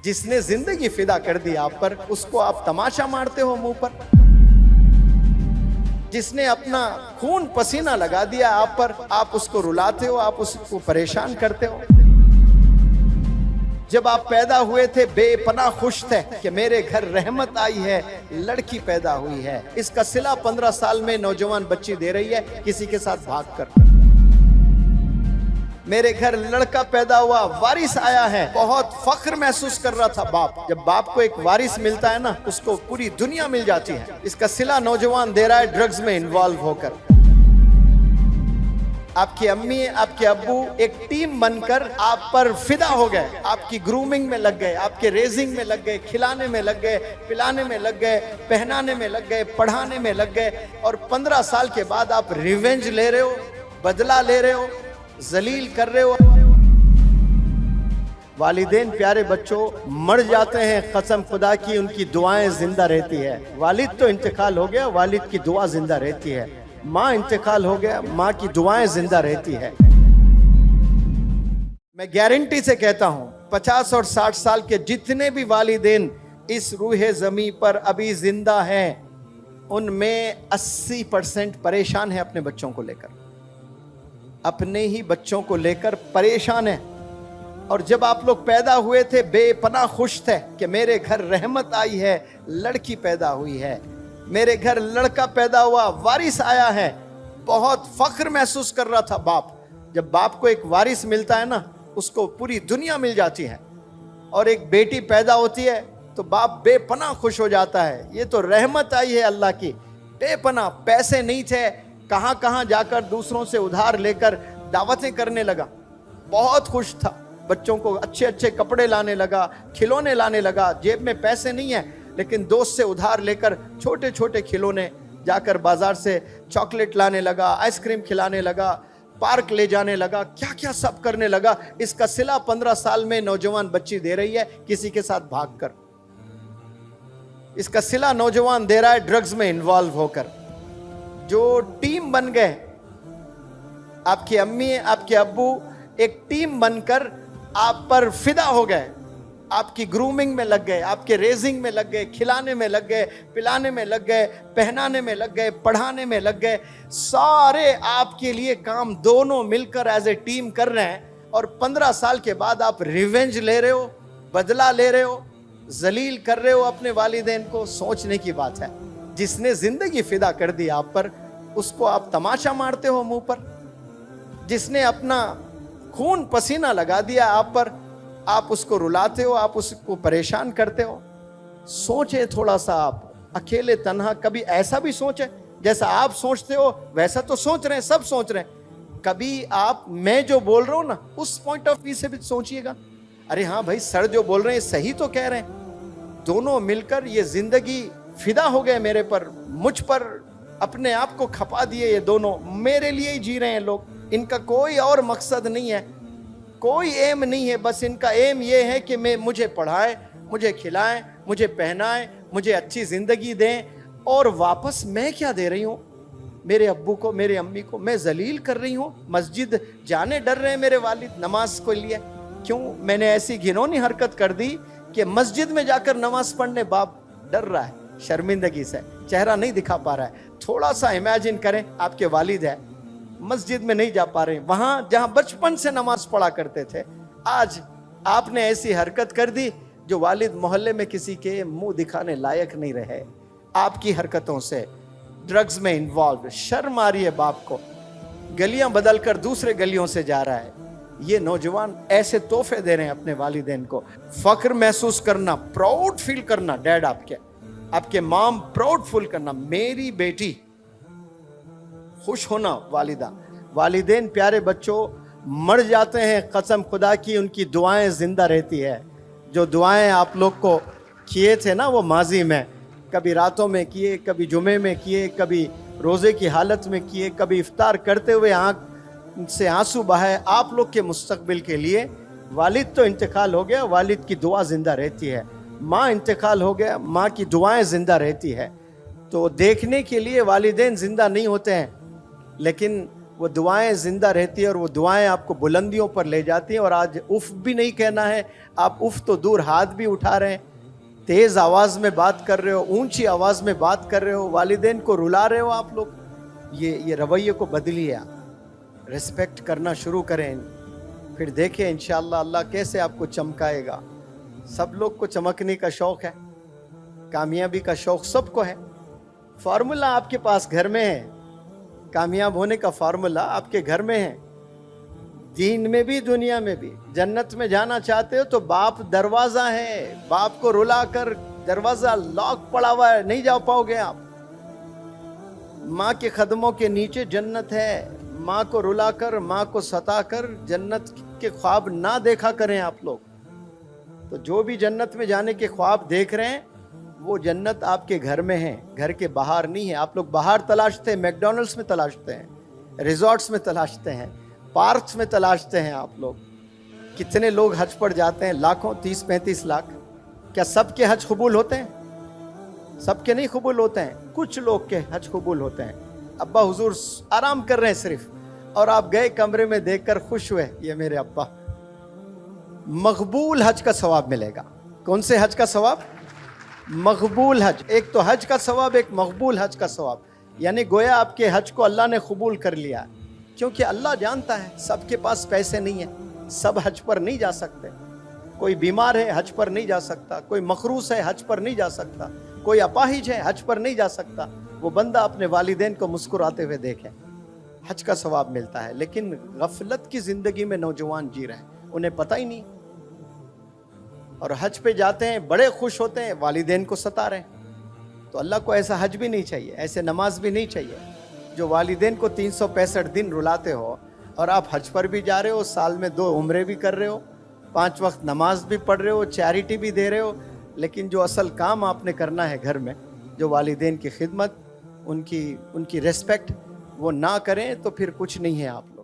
जिसने जिंदगी फिदा कर दी आप पर, उसको आप तमाशा मारते हो मुंह पर। जिसने अपना खून पसीना लगा दिया आप पर, आप उसको रुलाते हो, आप उसको परेशान करते हो। जब आप पैदा हुए थे बेपनाह खुश थे कि मेरे घर रहमत आई है, लड़की पैदा हुई है। इसका सिला 15 साल में नौजवान बच्ची दे रही है किसी के साथ भागकर। मेरे घर लड़का पैदा हुआ, वारिस आया है, बहुत फख्र महसूस कर रहा था बाप। जब बाप को एक वारिस मिलता है ना, उसको पूरी दुनिया मिल जाती है। इसका सिला नौजवान दे रहा है ड्रग्स में इन्वॉल्व होकर। आपकी अम्मी, आपके अब्बू एक टीम बनकर आप पर फिदा हो गए, आपकी ग्रूमिंग में लग गए, आपके रेजिंग में लग गए, खिलाने में लग गए, पिलाने में लग गए, पहनाने में लग गए, पढ़ाने में लग गए। और 15 साल के बाद आप रिवेंज ले रहे हो, बदला ले रहे हो, जलील कर रहे हो। वालिदैन प्यारे बच्चों मर जाते हैं, कसम खुदा की उनकी दुआएं जिंदा रहती है। वालिद तो इंतकाल हो गया, वालिद की दुआ जिंदा रहती है। माँ इंतकाल हो गया, माँ की दुआएं जिंदा रहती है। मैं गारंटी से कहता हूं 50 और 60 साल के जितने भी वालिदैन इस रूहे जमी पर अभी जिंदा हैं, उनमें 80% परेशान है अपने बच्चों को लेकर, अपने ही बच्चों को लेकर परेशान है। और जब आप लोग पैदा हुए थे बेपनाह खुश थे कि मेरे घर रहमत आई है, लड़की पैदा हुई है। मेरे घर लड़का पैदा हुआ, वारिस आया है, बहुत फख्र महसूस कर रहा था बाप। जब बाप को एक वारिस मिलता है ना, उसको पूरी दुनिया मिल जाती है। और एक बेटी पैदा होती है तो बाप बेपनाह खुश हो जाता है, ये तो रहमत आई है अल्लाह की। बेपनाह पैसे नहीं थे, कहां कहां जाकर दूसरों से उधार लेकर दावतें करने लगा। बहुत खुश था, बच्चों को अच्छे अच्छे कपड़े लाने लगा, खिलौने लाने लगा। जेब में पैसे नहीं है, लेकिन दोस्त से उधार लेकर छोटे छोटे खिलौने, जाकर बाजार से चॉकलेट लाने लगा, आइसक्रीम खिलाने लगा, पार्क ले जाने लगा, क्या क्या सब करने लगा। इसका सिला 15 साल में नौजवान बच्ची दे रही है किसी के साथ भागकर। इसका सिला नौजवान दे रहा है ड्रग्स में इन्वॉल्व होकर। जो टीम बन गए, आपकी अम्मी, आपके अब्बू एक टीम बनकर आप पर फिदा हो गए, आपकी ग्रूमिंग में लग गए, आपके रेजिंग में लग गए, खिलाने में लग गए, पिलाने में लग गए, पहनाने में लग गए, पढ़ाने में लग गए। सारे आपके लिए काम दोनों मिलकर एज ए टीम कर रहे हैं। और 15 साल के बाद आप रिवेंज ले रहे हो, बदला ले रहे हो, जलील कर रहे हो अपने वालिदैन को। सोचने की बात है। जिसने जिंदगी फिदा कर दी आप पर, उसको आप तमाशा मारते हो मुंह पर। जिसने अपना खून पसीना लगा दिया आप पर, आप उसको रुलाते हो, आप उसको परेशान करते हो। सोचे थोड़ा सा आप, अकेले तन्हा कभी ऐसा भी सोचे, जैसा आप सोचते हो वैसा तो सोच रहे हैं, सब सोच रहे हैं। कभी आप मैं जो बोल रहा हूं ना, उस पॉइंट ऑफ व्यू से भी सोचिएगा। अरे हाँ भाई, सर जो बोल रहे हैं सही तो कह रहे हैं। दोनों मिलकर ये जिंदगी फिदा हो गए मेरे पर, मुझ पर अपने आप को खपा दिए। ये दोनों मेरे लिए ही जी रहे हैं लोग। इनका कोई और मकसद नहीं है, कोई एम नहीं है। बस इनका एम ये है कि मुझे पढ़ाएं, मुझे खिलाएं, मुझे पहनाएं, मुझे अच्छी जिंदगी दें। और वापस मैं क्या दे रही हूँ मेरे अब्बू को, मेरे अम्मी को? मैं जलील कर रही हूँ। मस्जिद जाने डर रहे हैं मेरे वालिद नमाज को लिए। क्यों? मैंने ऐसी घिनौनी हरकत कर दी कि मस्जिद में जाकर नमाज पढ़ने बाप डर रहा है, शर्मिंदगी से चेहरा नहीं दिखा पा रहा है। थोड़ा सा इमेजिन करें, आपके वालिद है, मस्जिद में नहीं जा पा रहे, वहां जहां बचपन से नमाज पढ़ा करते थे। आज आपने ऐसी हरकत कर दी जो वालिद मोहल्ले में किसी के मुंह दिखाने लायक नहीं रहे। आपकी हरकतों से ड्रग्स में इन्वॉल्व, शर्म आ रही है बाप को। गलियां बदलकर दूसरे गलियों से जा रहा है। ये नौजवान ऐसे तोहफे दे रहे हैं अपने वालिदैन को। फख्र महसूस करना, प्राउड फील करना, डैड आपके माम प्राउड फील करना, मेरी बेटी खुश होना। वालिदैन प्यारे बच्चों मर जाते हैं, कसम खुदा की उनकी दुआएं जिंदा रहती है। जो दुआएं आप लोग को किए थे ना वो माजी में, कभी रातों में किए, कभी जुमे में किए, कभी रोज़े की हालत में किए, कभी इफ्तार करते हुए आँख से आंसू बहाए आप लोग के मुस्तकबिल के लिए। वालिद तो इंतकाल हो गया, वालिद की दुआ जिंदा रहती है। माँ इंतकाल हो गया, माँ की दुआएं जिंदा रहती है। तो देखने के लिए वालिदैन जिंदा नहीं होते हैं, लेकिन وہ دعائیں زندہ رہتی ہیں اور وہ دعائیں آپ کو بلندیوں پر لے جاتی ہیں. اور آج اف بھی نہیں کہنا ہے, آپ اف تو دور ہاتھ بھی اٹھا رہے ہیں, تیز آواز میں بات کر رہے ہو, اونچی آواز میں بات کر رہے ہو, والدین کو رلا رہے ہو آپ لوگ. یہ رویے کو بدلیے, آپ ریسپیکٹ کرنا شروع کریں, پھر دیکھیں انشاءاللہ اللہ کیسے آپ کو چمکائے گا. سب لوگ کو چمکنے کا شوق ہے, کامیابی کا شوق سب کو ہے. فارمولا آپ کے پاس گھر میں ہے, کامیاب ہونے کا فارمولا آپ کے گھر میں ہے, دین میں بھی دنیا میں بھی. جنت میں جانا چاہتے ہو تو باپ دروازہ ہے, باپ کو رلا کر دروازہ لاک پڑا ہوا ہے, نہیں جا پاؤ گے آپ. ماں کے قدموں کے نیچے جنت ہے, ماں کو رلا کر, ماں کو ستا کر جنت کے خواب نہ دیکھا کریں آپ لوگ. تو جو بھی جنت میں جانے کے خواب دیکھ رہے ہیں وہ جنت آپ کے گھر میں ہے, گھر کے باہر نہیں ہے. آپ لوگ باہر تلاشتے ہیں, میکڈونلڈس میں تلاشتے ہیں, ریزورٹس میں تلاشتے ہیں, پارکس میں تلاشتے ہیں. آپ لوگ کتنے لوگ حج پر جاتے ہیں, لاکھوں, 30-35 لاکھ. کیا سب کے حج قبول ہوتے ہیں؟ سب کے نہیں قبول ہوتے ہیں, کچھ لوگ کے حج قبول ہوتے ہیں. ابا حضور آرام کر رہے ہیں صرف, اور آپ گئے کمرے میں دیکھ کر خوش ہوئے, یہ میرے ابا. مقبول حج کا ثواب ملے گا. کون سے حج کا ثواب؟ مقبول حج. ایک تو حج کا ثواب, ایک مقبول حج کا ثواب. یعنی گویا آپ کے حج کو اللہ نے قبول کر لیا, کیونکہ اللہ جانتا ہے سب کے پاس پیسے نہیں ہیں, سب حج پر نہیں جا سکتے. کوئی بیمار ہے حج پر نہیں جا سکتا, کوئی مخروص ہے حج پر نہیں جا سکتا, کوئی اپاہج ہے حج پر نہیں جا سکتا. وہ بندہ اپنے والدین کو مسکراتے ہوئے دیکھے, حج کا ثواب ملتا ہے. لیکن غفلت کی زندگی میں نوجوان جی رہے ہیں, انہیں پتہ ہی نہیں, اور حج پہ جاتے ہیں بڑے خوش ہوتے ہیں, والدین کو ستا رہے ہیں. تو اللہ کو ایسا حج بھی نہیں چاہیے, ایسے نماز بھی نہیں چاہیے جو والدین کو 365 دن رلاتے ہو, اور آپ حج پر بھی جا رہے ہو, سال میں 2 عمرے بھی کر رہے ہو, 5 وقت نماز بھی پڑھ رہے ہو, چیریٹی بھی دے رہے ہو, لیکن جو اصل کام آپ نے کرنا ہے گھر میں, جو والدین کی خدمت, ان کی ریسپیکٹ, وہ نہ کریں تو پھر کچھ نہیں ہے آپ لوگ.